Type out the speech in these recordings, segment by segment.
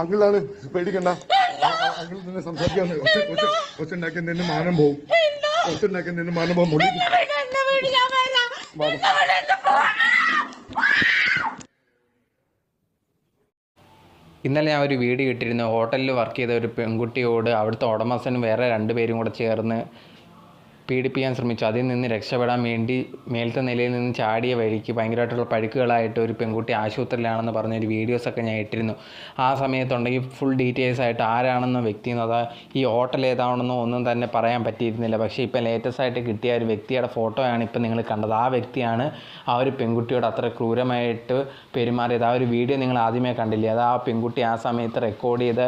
അങ്കിളാണ്, പേടിക്കണ്ട. അങ്കിൾ നിന്ന് സംസാരിക്കാന്ന് ഒച്ചുണ്ടാക്കി നിന്നെ മാനം പോവും. ഒച്ചുണ്ടാക്കി നിന്നെ മാനം പോവും. ഇന്നലെ ഞാൻ ഒരു വീഡിയോ ഇട്ടിരുന്നു. ഹോട്ടലിൽ വർക്ക് ചെയ്ത ഒരു പെൺകുട്ടിയോട് അവിടുത്തെ ഉടമസ്ഥനും വേറെ 2 പേരും കൂടെ ചേർന്ന് പീഡിപ്പിക്കാൻ ശ്രമിച്ചു. അതിൽ നിന്ന് രക്ഷപ്പെടാൻ വേണ്ടി മേലത്തെ നിലയിൽ നിന്ന് ചാടിയ വഴിക്ക് ഭയങ്കരമായിട്ടുള്ള പഴുക്കുകളായിട്ട് ഒരു പെൺകുട്ടി ആശുപത്രിയിലാണെന്ന് പറഞ്ഞൊരു വീഡിയോസൊക്കെ ഞാൻ ഇട്ടിരുന്നു. ആ സമയത്തുണ്ടെങ്കിൽ ഫുൾ ഡീറ്റെയിൽസ് ആയിട്ട് ആരാണെന്നോ വ്യക്തിയെന്നോ അതാ ഈ ഹോട്ടൽ ഏതാണെന്നോ ഒന്നും തന്നെ പറയാൻ പറ്റിയിരുന്നില്ല. പക്ഷേ ഇപ്പം ലേറ്റസ്റ്റ് ആയിട്ട് കിട്ടിയ ഒരു വ്യക്തിയുടെ ഫോട്ടോയാണ് ഇപ്പം നിങ്ങൾ കണ്ടത്. ആ വ്യക്തിയാണ് ആ ഒരു പെൺകുട്ടിയോട് അത്ര ക്രൂരമായിട്ട് പെരുമാറിയത്. ആ ഒരു വീഡിയോ നിങ്ങൾ ആദ്യമേ കണ്ടില്ലേ? അത് ആ പെൺകുട്ടി ആ സമയത്ത് റെക്കോർഡ് ചെയ്ത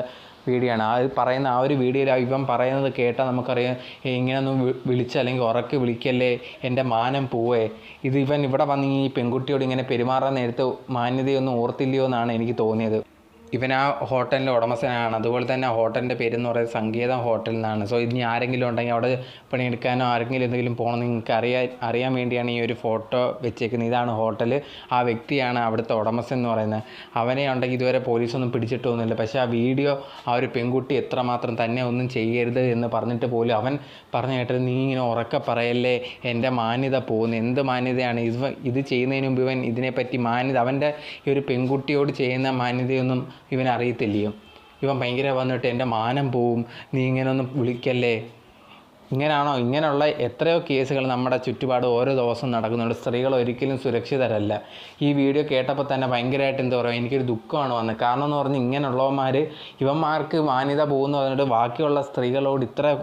വീഡിയോ ആണ്. അത് പറയുന്ന ആ ഒരു വീഡിയോയിൽ ഇവൻ പറയുന്നത് കേട്ടാൽ നമുക്കറിയാം, ഇങ്ങനെയൊന്നും അല്ലെങ്കിൽ ഉറക്കെ വിളിക്കല്ലേ, എൻ്റെ മാനം പോവേ. ഇവൻ ഇവിടെ വന്ന് ഈ പെൺകുട്ടിയോട് ഇങ്ങനെ പെരുമാറാൻ നേരത്തെ മാന്യതയൊന്നും ഓർത്തില്ലയോ എന്നാണ് എനിക്ക് തോന്നിയത്. ഇവൻ ആ ഹോട്ടലിൻ്റെ ഉടമസ്ഥനാണ്. അതുപോലെ തന്നെ ആ ഹോട്ടലിൻ്റെ പേരെന്ന് പറയുന്നത് സംഗീതം ഹോട്ടൽ എന്നാണ്. സോ ഇനി ആരെങ്കിലും ഉണ്ടെങ്കിൽ അവിടെ പണിയെടുക്കാനോ ആരെങ്കിലും എന്തെങ്കിലും പോകണമെന്ന് നിങ്ങൾക്ക് അറിയാൻ വേണ്ടിയാണ് ഈ ഒരു ഫോട്ടോ വെച്ചേക്കുന്നത്. ഇതാണ് ഹോട്ടൽ. ആ വ്യക്തിയാണ് അവിടുത്തെ ഉടമസ്ഥൻ എന്ന് പറയുന്നത്. അവനെ ഉണ്ടെങ്കിൽ ഇതുവരെ പോലീസൊന്നും പിടിച്ചിട്ടൊന്നുമില്ല. പക്ഷേ ആ വീഡിയോ ആ ഒരു പെൺകുട്ടി എത്രമാത്രം തന്നെ ഒന്നും ചെയ്യരുത് എന്ന് പറഞ്ഞിട്ട് പോലും അവൻ പറഞ്ഞു കേട്ടത്, നീ ഇങ്ങനെ ഉറക്കെ പറയല്ലേ, എൻ്റെ മാന്യത പോകുന്നു. എന്ത് മാന്യതയാണ് ഇത് ചെയ്യുന്നതിന് മുമ്പ് ഇവൻ ഇതിനെപ്പറ്റി മാന്യത, അവൻ്റെ ഈ ഒരു പെൺകുട്ടിയോട് ചെയ്യുന്ന മാന്യതയൊന്നും ഇവൻ അറിയത്തില്ലയോ? ഇവൻ ഭയങ്കര വന്നിട്ട് എൻ്റെ മാനം പോവും, നീ ഇങ്ങനെയൊന്നും വിളിക്കല്ലേ. ഇങ്ങനെയാണോ? ഇങ്ങനെയുള്ള എത്രയോ കേസുകൾ നമ്മുടെ ചുറ്റുപാട് ഓരോ ദിവസം നടക്കുന്നുണ്ട്. സ്ത്രീകൾ ഒരിക്കലും സുരക്ഷിതരല്ല. ഈ വീഡിയോ കേട്ടപ്പോൾ തന്നെ ഭയങ്കരമായിട്ട് എന്താ പറയുക, എനിക്കൊരു ദുഃഖമാണ് വന്നത്. കാരണം എന്ന് പറഞ്ഞാൽ ഇങ്ങനെയുള്ളവന്മാർ ഇവന്മാർക്ക് മാന്യത പോകുന്നു പറഞ്ഞിട്ട് ബാക്കിയുള്ള സ്ത്രീകളോട് ഇത്ര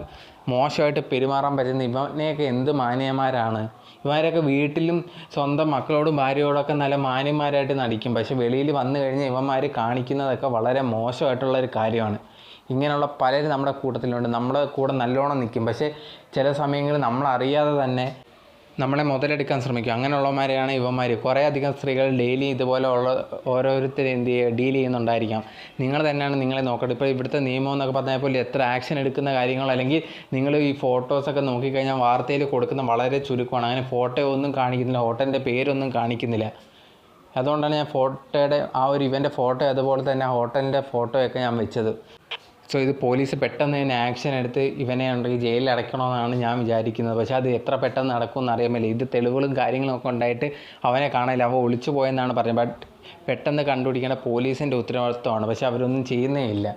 മോശമായിട്ട് പെരുമാറാൻ പറ്റുന്ന ഇവനെയൊക്കെ എന്ത് മാന്യന്മാരാണ്. ഇവരൊക്കെ വീട്ടിലും സ്വന്തം മക്കളോടും ഭാര്യയോടൊക്കെ നല്ല മാന്യന്മാരായിട്ട് നടിക്കും. പക്ഷെ വെളിയിൽ വന്നു കഴിഞ്ഞാൽ ഇവന്മാർ കാണിക്കുന്നതൊക്കെ വളരെ മോശമായിട്ടുള്ളൊരു കാര്യമാണ്. ഇങ്ങനെയുള്ള പലരും നമ്മുടെ കൂട്ടത്തിലുണ്ട്. നമ്മുടെ കൂടെ നല്ലോണം നിൽക്കും, പക്ഷേ ചില സമയങ്ങളിൽ നമ്മളറിയാതെ തന്നെ നമ്മളെ മുതലെടുക്കാൻ ശ്രമിക്കും. അങ്ങനെയുള്ളവന്മാരെയാണ് ഇവന്മാർ. കുറേ അധികം സ്ത്രീകൾ ഡെയിലി ഇതുപോലെ ഉള്ള ഓരോരുത്തർ ഡീൽ ചെയ്യുന്നുണ്ടായിരിക്കാം. നിങ്ങൾ തന്നെയാണ് നിങ്ങളെ നോക്കട്ടെ. ഇപ്പോൾ ഇവിടുത്തെ നിയമം എന്നൊക്കെ പറഞ്ഞാൽ പോലെ എത്ര ആക്ഷൻ എടുക്കുന്ന കാര്യങ്ങൾ, അല്ലെങ്കിൽ നിങ്ങൾ ഈ ഫോട്ടോസൊക്കെ നോക്കിക്കഴിഞ്ഞാൽ വാർത്തയിൽ കൊടുക്കുന്ന വളരെ ചുരുക്കമാണ്. അങ്ങനെ ഫോട്ടോ ഒന്നും കാണിക്കുന്നില്ല, ഹോട്ടലിൻ്റെ പേരൊന്നും കാണിക്കുന്നില്ല. അതുകൊണ്ടാണ് ഞാൻ ഫോട്ടോയുടെ ആ ഒരു ഇവൻ്റെ ഫോട്ടോ അതുപോലെ തന്നെ ഹോട്ടലിൻ്റെ ഫോട്ടോയൊക്കെ ഞാൻ വെച്ചത്. സോ ഇത് പോലീസ് പെട്ടെന്ന് തന്നെ ആക്ഷൻ എടുത്ത് ഇവനെ ഉണ്ടെങ്കിൽ ജയിലിൽ അടയ്ക്കണമെന്നാണ് ഞാൻ വിചാരിക്കുന്നത്. പക്ഷേ അത് എത്ര പെട്ടെന്ന് നടക്കുമെന്ന് അറിയാമല്ലോ. ഇത് തെളിവുകളും കാര്യങ്ങളൊക്കെ ഉണ്ടായിട്ട് അവനെ കാണാനില്ല, അവൻ ഒളിച്ചു പോയെന്നാണ് പറയുന്നത്. ബട്ട് പെട്ടെന്ന് കണ്ടുപിടിക്കേണ്ട പോലീസിൻ്റെ ഉത്തരവാദിത്വമാണ്. പക്ഷേ അവരൊന്നും ചെയ്യുന്നേ ഇല്ല.